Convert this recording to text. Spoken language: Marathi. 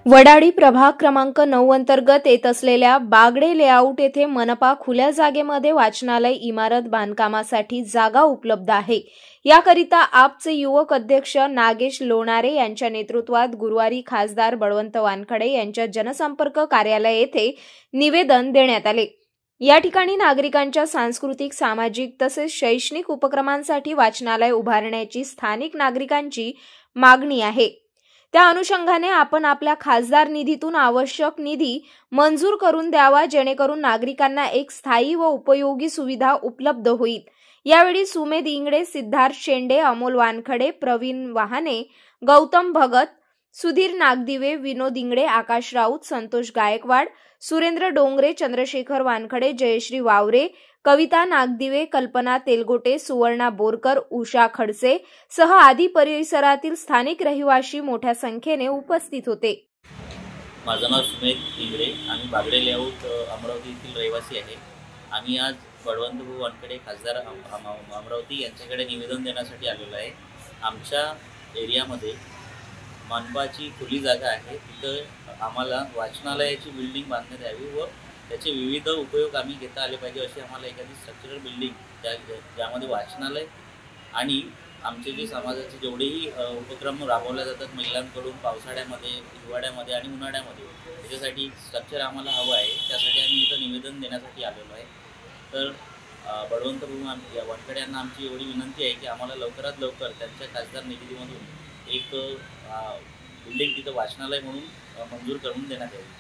वडाळी प्रभाग क्रमांक 9 अंतर्गत येत असलेल्या बागडे लेआउट येथे मनपा खुल्या जागेमध्ये वाचनालय इमारत बांधकामासाठी जागा उपलब्ध आहे। याकरिता आपचे युवक अध्यक्ष नागेश लोणारे यांच्या नेतृत्वात गुरुवारी खासदार बळवंत वानखडे यांच्या जनसंपर्क कार्यालय येथे निवेदन देण्यात आले। या ठिकाणी नागरिकांच्या सांस्कृतिक, सामाजिक तसेच शैक्षणिक उपक्रमांसाठी वाचनालय उभारण्याची स्थानिक नागरिकांची मागणी आहे। त्या अनुषंगाने आपण आपल्या खासदार निधीतून आवश्यक निधी मंजूर करून द्यावा, जेणेकरून नागरिकांना एक स्थायी व उपयोगी सुविधा उपलब्ध होईल। यावेळी सुमेध इंगडे, सिद्धार्थ शेंडे, अमोल वानखडे, प्रवीण वाहने, गौतम भगत, सुधीर नागदिवे, विनोद इंगडे, आकाश राऊत, संतोष गायकवाड, सुरेंद्र डोंगरे, चंद्रशेखर वानखडे, जयश्री वावरे, कविता नागदिवे, कल्पना तेलगोटे, सुवर्णा बोरकर, उषा खडसे सह आदी परिसरातील स्थानिक रहिवासी मोठ्या संख्येने उपस्थित होते। माझं नाव सुमेध इंगडे, आम्ही बागडे लेआउट अमरावती येथील रहिवासी आहे। आम्ही आज बळवंत वानखडे खासदार अमरावती यांच्याकडे निवेदन देण्यासाठी आलेलो आहे। आमच्या एरियामध्ये मनपाची खुली जागा आहे, तिथं आम्हाला वाचनालयाची बिल्डिंग बांधण्यात यावी व त्याचे विविध उपयोग आम्ही घेता आले पाहिजे अशी आम्हाला एखादी स्ट्रक्चरल बिल्डिंग ज्यामध्ये वाचनालय आणि आमचे जे समाजाचे जेवढेही उपक्रम राबवले जातात महिलांकडून पावसाळ्यामध्ये, हिवाळ्यामध्ये आणि उन्हाळ्यामध्ये, त्याच्यासाठी स्ट्रक्चर आम्हाला हवं आहे। त्यासाठी आम्ही इथं निवेदन देण्यासाठी आलेलो आहे। तर बळवंत वानखडे यांना आमची एवढी विनंती आहे की आम्हाला लवकरात लवकर त्यांच्या खासदार निधीमधून एक बिल्डिंग तिथं वाचनालय म्हणून मंजूर करून देण्यात यावी।